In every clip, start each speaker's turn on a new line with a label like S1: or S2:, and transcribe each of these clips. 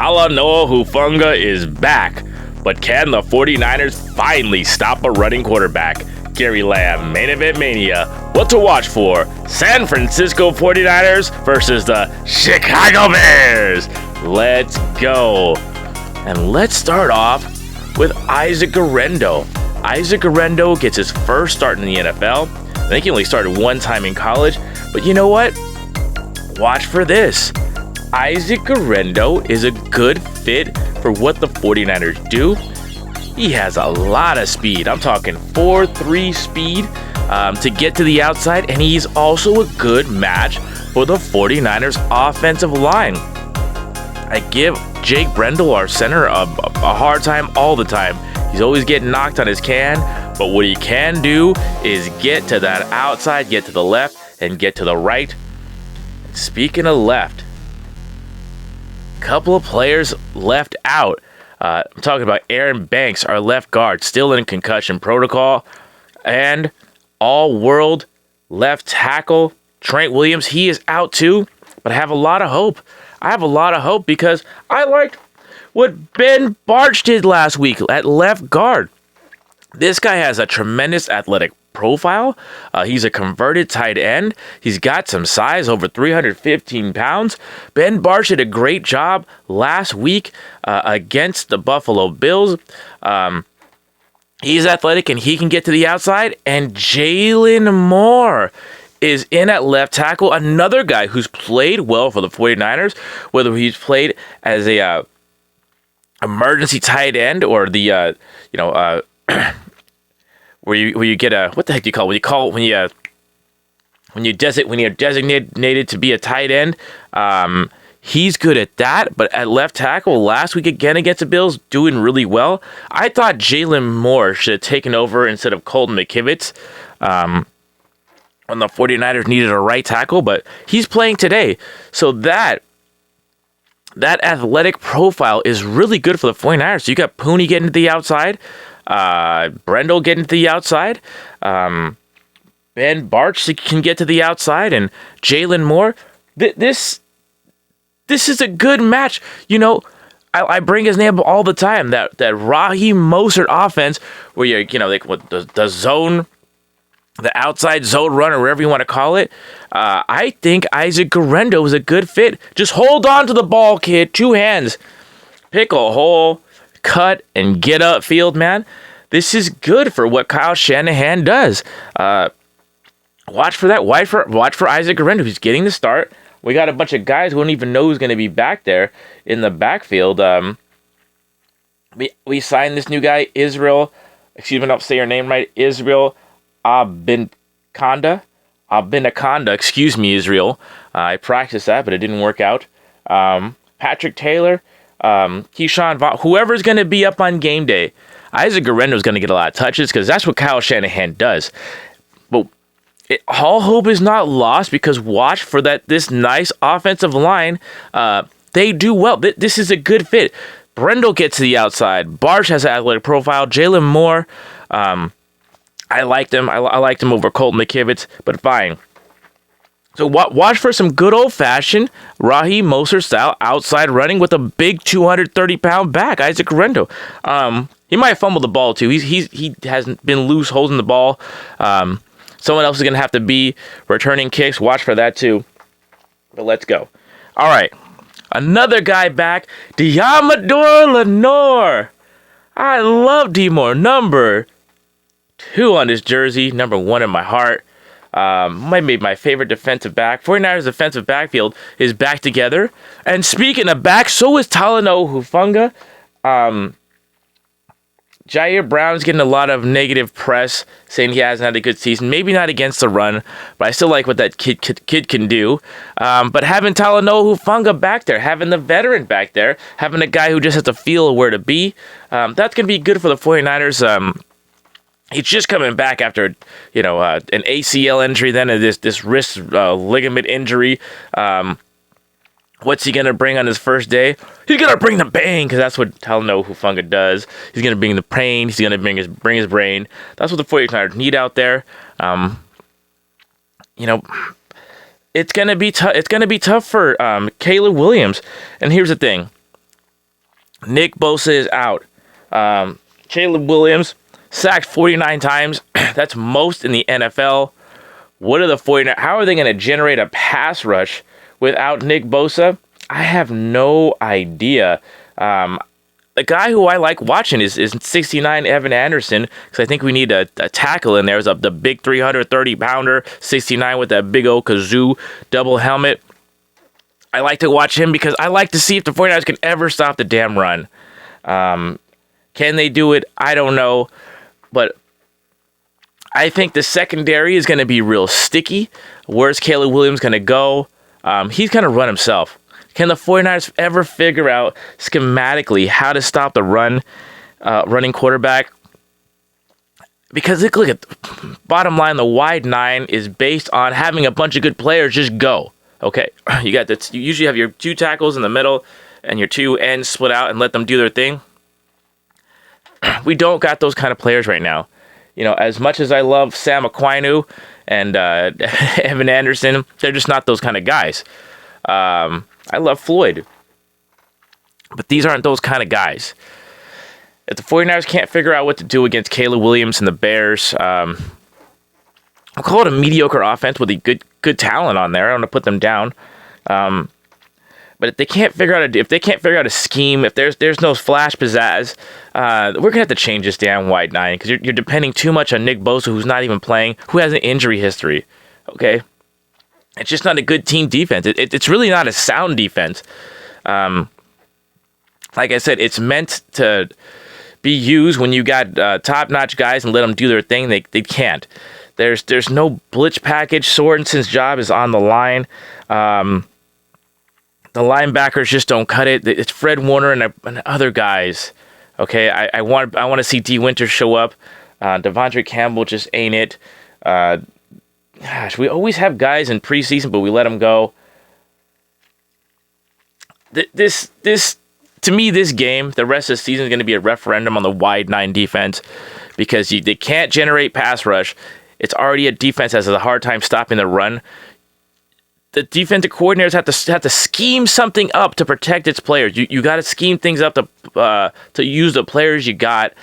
S1: Talanoa Hufanga is back, but can the 49ers finally stop a running quarterback? Gary Lamm, Main Event Mania. What to watch for? San Francisco 49ers versus the Chicago Bears. Let's go. And let's start off with Isaac Guerendo. Isaac Guerendo gets his first start in the NFL. I think he only started one time in college, but you know what? Watch for this. Isaac Guerendo is a good fit for what the 49ers do. He has a lot of speed. I'm talking 4.3 speed to get to the outside, and he's also a good match for the 49ers offensive line. I give Jake Brendel, our center, a hard time all the time. He's always getting knocked on his can, but what he can do is get to that outside, get to the left, and get to the right. Speaking of left, couple of players left out. I'm talking about Aaron Banks, our left guard, still in concussion protocol, and all-world left tackle Trent Williams. He is out too, but I have a lot of hope. I have a lot of hope because I liked what Ben Bartch did last week at left guard. This guy has a tremendous athletic profile. He's a converted tight end. He's got some size, over 315 pounds. Ben Bartch did a great job last week against the Buffalo Bills. He's athletic and he can get to the outside. And Jalen Moore is in at left tackle, another guy who's played well for the 49ers, whether he's played as a emergency tight end or the where you get a, what the heck do you call it? When you're designated to be a tight end. He's good at that, but at left tackle last week again against the Bills, doing really well. I thought Jalen Moore should have taken over instead of Colton McKivitz when the 49ers needed a right tackle, but he's playing today. So that athletic profile is really good for the 49ers. So you got Pooney getting to the outside, Brendel getting to the outside, Ben Bartch can get to the outside, and Jalen Moore. This is a good match. You know, I bring his name up all the time. That Raheem Mostert offense, where you're like what the zone, the outside zone run, or whatever you want to call it. I think Isaac Guerendo is a good fit. Just hold on to the ball, kid. 2 hands. Pick a hole, cut, and get upfield, man. This is good for what Kyle Shanahan does. Watch for that. Watch for Isaac Guerendo, who's getting the start. We got a bunch of guys who don't even know who's going to be back there in the backfield. We signed this new guy, Israel. Excuse me, I don't say your name right. Israel Abinakanda. Excuse me, Israel. I practiced that, but it didn't work out. Patrick Taylor, Keyshawn Vaughn, whoever's going to be up on game day. Isaac Guerendo is going to get a lot of touches because that's what Kyle Shanahan does. But all hope is not lost because watch for this nice offensive line. They do well. This is a good fit. Brendel gets to the outside. Bartch has an athletic profile. Jalen Moore, I liked him. I liked him over Colton McKivitz, but fine. So watch for some good old-fashioned Raheem Mostert style outside running with a big 230-pound back, Isaac Guerendo. He might fumble the ball too. He hasn't been loose holding the ball. Someone else is going to have to be returning kicks. Watch for that too. But let's go. All right. Another guy back, Deommodore Lenoir. I love D Moore. Number 2 on his jersey. Number 1 in my heart. Might be my favorite defensive back. 49ers defensive backfield is back together. And speaking of back, so is Talanoa Hufanga. Jair Brown's getting a lot of negative press, saying he hasn't had a good season. Maybe not against the run, but I still like what that kid can do. But having Talanoa Hufanga back there, having the veteran back there, having a guy who just has to feel where to be, that's going to be good for the 49ers. He's just coming back after, an ACL injury, then this wrist ligament injury. What's he going to bring on his first day? He's going to bring the bang, because that's what Talanoa Hufanga does. He's going to bring the pain. He's going to bring his brain. That's what the 49ers need out there. It's going to be tough. It's going to be tough for Caleb Williams. And here's the thing. Nick Bosa is out. Caleb Williams sacked 49 times. That's most in the NFL. What are the 49ers? How are they going to generate a pass rush without Nick Bosa? I have no idea. The guy who I like watching is 69 Evan Anderson, because I think we need a tackle in there. It's the big 330-pounder, 69 with that big old kazoo double helmet. I like to watch him because I like to see if the 49ers can ever stop the damn run. Can they do it? I don't know. But I think the secondary is going to be real sticky. Where's Caleb Williams going to go? He's going to run himself. Can the 49ers ever figure out schematically how to stop the running quarterback? Because look at bottom line, the wide nine is based on having a bunch of good players just go. Okay, you usually have your two tackles in the middle and your two ends split out and let them do their thing. We don't got those kind of players right now. You know, as much as I love Sam Aquinu and Evan Anderson, they're just not those kind of guys. I love Floyd, but these aren't those kind of guys. If the 49ers can't figure out what to do against Caleb Williams and the Bears, I'll call it a mediocre offense with a good talent on there. I don't want to put them down. But if they can't figure out a scheme, if there's no flash pizzazz, we're gonna have to change this damn wide nine because you're depending too much on Nick Bosa, who's not even playing, who has an injury history. Okay, it's just not a good team defense. It's really not a sound defense. Like I said, it's meant to be used when you got top-notch guys and let them do their thing. They can't. There's no blitz package. Sorensen's job is on the line. The linebackers just don't cut it. It's Fred Warner and other guys. Okay, I want to see D. Winters show up. Devondre Campbell just ain't it. Gosh, we always have guys in preseason, but we let them go. This to me, this game, the rest of the season is going to be a referendum on the wide nine defense because they can't generate pass rush. It's already a defense that has a hard time stopping the run. The defensive coordinators have to scheme something up to protect its players. You got to scheme things up to use the players you got.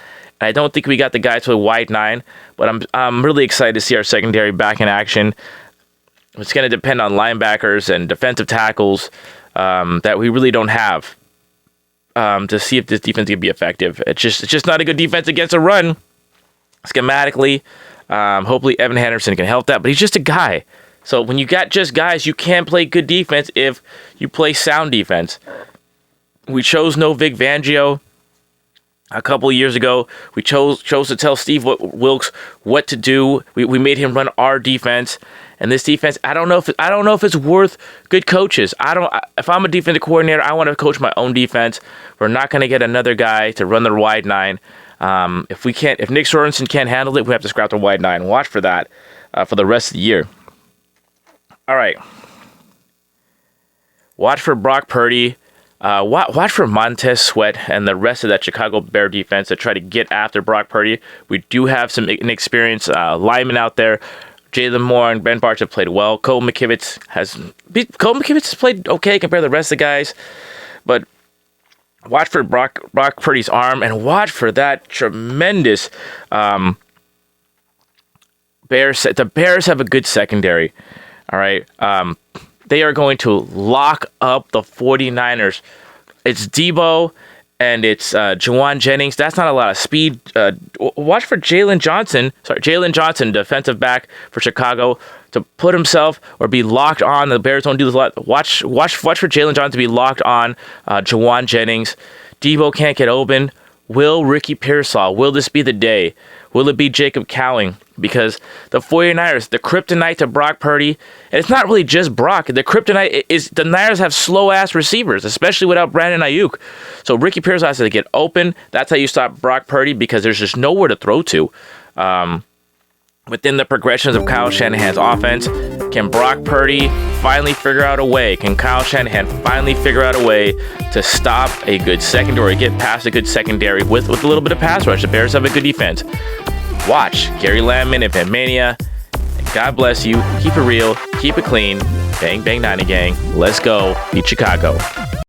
S1: And I don't think we got the guys for a wide nine, but I'm really excited to see our secondary back in action. It's going to depend on linebackers and defensive tackles that we really don't have to see if this defense can be effective. It's just not a good defense against a run schematically. Hopefully Evan Henderson can help that, but he's just a guy. So when you got just guys, you can play good defense if you play sound defense. We chose no Vic Fangio a couple of years ago. We chose to tell Steve Wilks what to do. We made him run our defense, and this defense, I don't know if it's worth good coaches. If I'm a defensive coordinator, I want to coach my own defense. We're not going to get another guy to run the wide nine. If Nick Sorensen can't handle it, we have to scrap the wide nine. Watch for that for the rest of the year. All right. Watch for Brock Purdy. Watch for Montez Sweat and the rest of that Chicago Bear defense to try to get after Brock Purdy. We do have some inexperienced linemen out there. Jalen Moore and Ben Bartch have played well. Cole McKivitz has played okay compared to the rest of the guys. But watch for Brock Purdy's arm and watch for that tremendous Bears. The Bears have a good secondary. All right. They are going to lock up the 49ers. It's Debo and it's Juwan Jennings. That's not a lot of speed. Watch for Jalen Johnson, defensive back for Chicago, to put himself or be locked on. The Bears don't do this a lot. Watch for Jalen Johnson to be locked on Juwan Jennings. Debo can't get open. Will Ricky Pearsall? Will this be the day? Will it be Jacob Cowing? Because the 49ers, the kryptonite to Brock Purdy, and it's not really just Brock. The kryptonite is the Niners have slow-ass receivers, especially without Brandon Ayuk. So Ricky Pearsall has to get open. That's how you stop Brock Purdy because there's just nowhere to throw to. Within the progressions of Kyle Shanahan's offense, can Brock Purdy finally figure out a way? Can Kyle Shanahan finally figure out a way to stop a good secondary, get past a good secondary with a little bit of pass rush? The Bears have a good defense. Watch Gary Lamm and Mania. God bless you. Keep it real. Keep it clean. Bang, bang, 90 gang. Let's go. Beat Chicago.